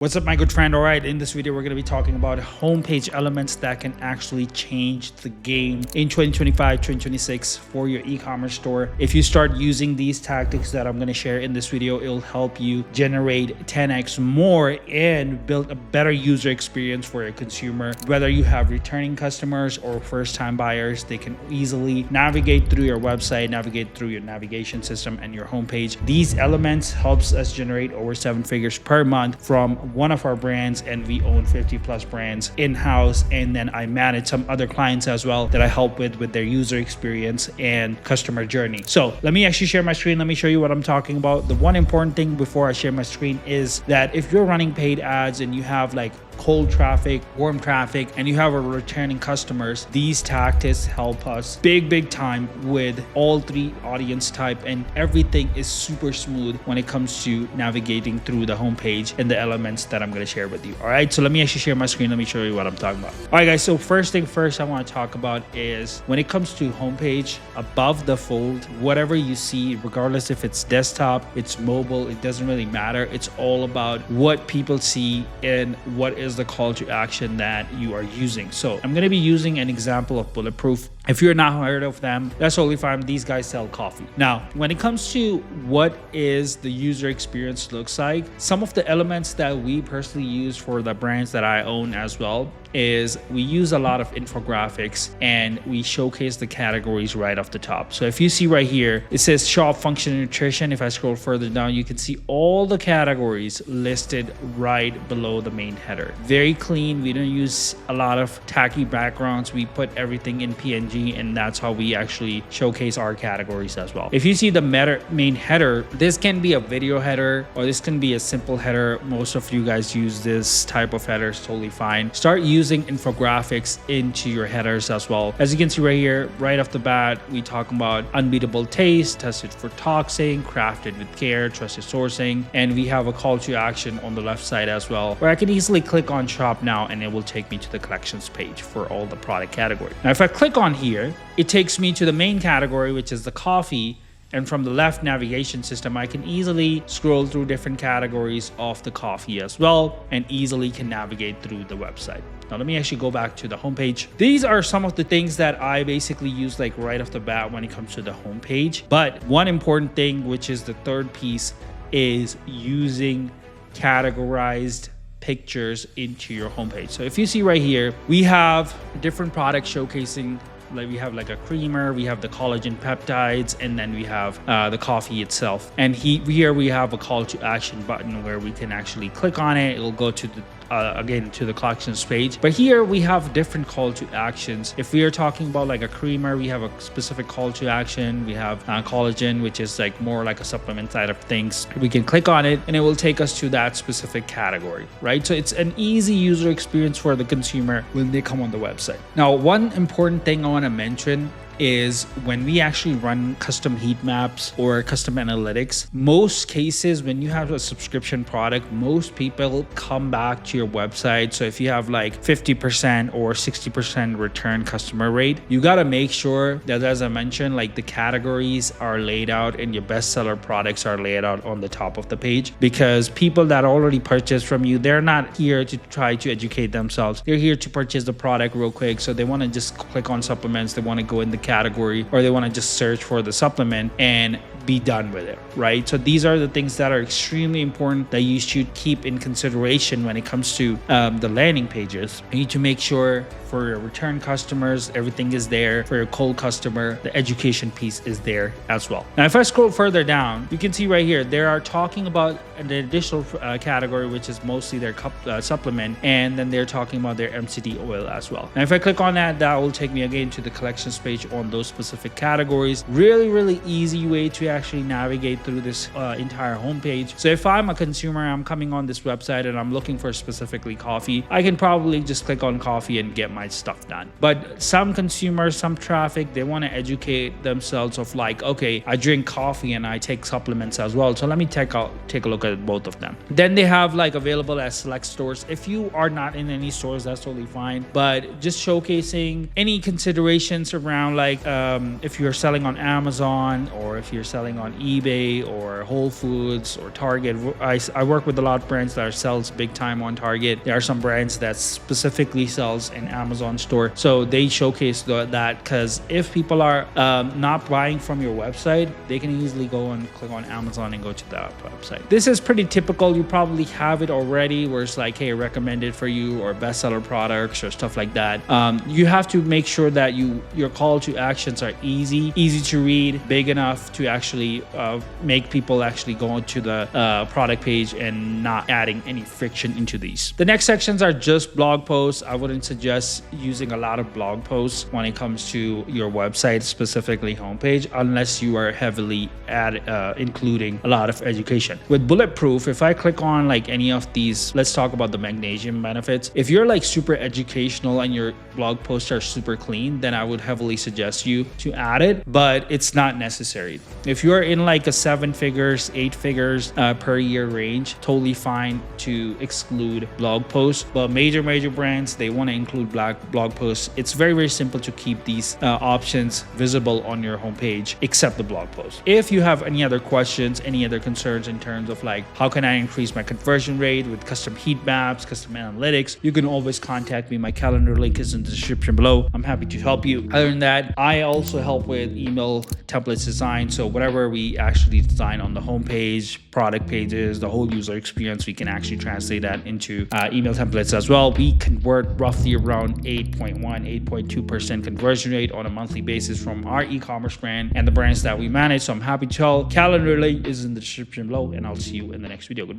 What's up, my good friend? All right, in this video, we're going to be talking about homepage elements that can actually change the game in 2025, 2026 for your e-commerce store. If you start using these tactics that I'm going to share in this video, it'll help you generate 10x more and build a better user experience for your consumer. Whether you have returning customers or first-time buyers, they can easily navigate through your website, navigate through your navigation system and your homepage. These elements helps us generate over 7 figures per month from one of our brands, and we own 50 plus brands in-house, and then I manage some other clients as well that I help with their user experience and customer journey. So let me actually share my screen. Let me show you what I'm talking about. The one important thing before I share my screen is that if you're running paid ads and you have like cold traffic, warm traffic, and you have a returning customers, these tactics help us big time with all three audience type, and everything is super smooth when it comes to navigating through the homepage and the elements that I'm going to share with you. All right, so let me actually share my screen. Let me show you what I'm talking about. All right, guys, so first thing first I want to talk about is when it comes to homepage, above the fold, whatever you see, regardless if it's desktop, it's mobile, it doesn't really matter. It's all about what people see and what is the call to action that you are using. So I'm going to be using an example of Bulletproof. If you're not heard of them, that's totally fine. These guys sell coffee. Now, when it comes to what is the user experience looks like, some of the elements that we personally use for the brands that I own as well is we use a lot of infographics and we showcase the categories right off the top. So if you see right here, it says shop function and nutrition. If I scroll further down, you can see all the categories listed right below the main header. Very clean. We don't use a lot of tacky backgrounds. We put everything in PNG, and that's how we actually showcase our categories as well. If you see the main header, this can be a video header or this can be a simple header. Most of you guys use this type of headers, totally fine. Start using infographics into your headers as well. As you can see right here, right off the bat, we talk about unbeatable taste, tested for toxin, crafted with care, trusted sourcing, and we have a call to action on the left side as well, where I can easily click on shop now and it will take me to the collections page for all the product category. Now, if I click on here, it takes me to the main category, which is the coffee. And from the left navigation system, I can easily scroll through different categories of the coffee as well, and easily can navigate through the website. Now, let me actually go back to the homepage. These are some of the things that I basically use like right off the bat when it comes to the homepage. But one important thing, which is the third piece, is using categorized pictures into your homepage. So if you see right here, we have different products showcasing. Like we have like a creamer, we have the collagen peptides, and then we have the coffee itself. And here we have a call to action button where we can actually click on it. It'll go to the again to the collections page. But here we have different call to actions. If we are talking about like a creamer, we have a specific call to action. We have collagen, which is like more like a supplement side of things. We can click on it and it will take us to that specific category, right? So it's an easy user experience for the consumer when they come on the website. Now, one important thing I want to mention is when we actually run custom heat maps or custom analytics, most cases when you have a subscription product, most people come back to your website. So if you have like 50% or 60% return customer rate, you got to make sure that, as I mentioned, like the categories are laid out and your bestseller products are laid out on the top of the page, because people that already purchased from you, they're not here to try to educate themselves. They're here to purchase the product real quick. So they want to just click on supplements. They want to go in the category, or they want to just search for the supplement and be done with it, right? So these are the things that are extremely important that you should keep in consideration when it comes to the landing pages. You need to make sure for your return customers, everything is there. For your cold customer, the education piece is there as well. Now, if I scroll further down, you can see right here, they are talking about the additional category, which is mostly their supplement, and then they're talking about their MCT oil as well. Now, if I click on that, that will take me again to the collections page on those specific categories. Really easy way to actually navigate through this entire homepage. So if I'm a consumer, I'm coming on this website and I'm looking for specifically coffee, I can probably just click on coffee and get my stuff done. But some consumers, some traffic, they want to educate themselves of like, okay, I drink coffee and I take supplements as well, so let me take a look at both of them. Then they have like available at select stores. If you are not in any stores, that's totally fine, but just showcasing any considerations around like if you're selling on Amazon, or if you're selling on eBay or Whole Foods or Target, I work with a lot of brands that sells big time on Target. There are some brands that specifically sells in Amazon store, so they showcase that, because if people are not buying from your website, they can easily go and click on Amazon and go to that website. This is pretty typical. You probably have it already, where it's like, hey, recommended for you, or bestseller products or stuff like that. You have to make sure that your call to actions are easy to read, big enough to actually make people actually go into the product page, and not adding any friction into these. The next sections are just blog posts. I wouldn't suggest using a lot of blog posts when it comes to your website, specifically homepage, unless you are heavily including a lot of education. With Bulletproof, if I click on like any of these, let's talk about the magnesium benefits. If you're like super educational and your blog posts are super clean, then I would heavily suggest you to add it, but it's not necessary. If you're in like a 7 figures, 8 figures per year range, totally fine to exclude blog posts. But major brands, they want to include blog posts. It's very simple to keep these options visible on your homepage, except the blog post. If you have any other questions, any other concerns in terms of like, how can I increase my conversion rate with custom heat maps, custom analytics, you can always contact me. My calendar link is in the description below. I'm happy to help you. Other than that, I also help with email templates design. So whatever we actually design on the homepage, product pages, the whole user experience, we can actually translate that into email templates as well. We convert roughly around 8.2% conversion rate on a monthly basis from our e-commerce brand and the brands that we manage. So I'm happy to tell. Calendar link is in the description below, and I'll see you in the next video. Goodbye.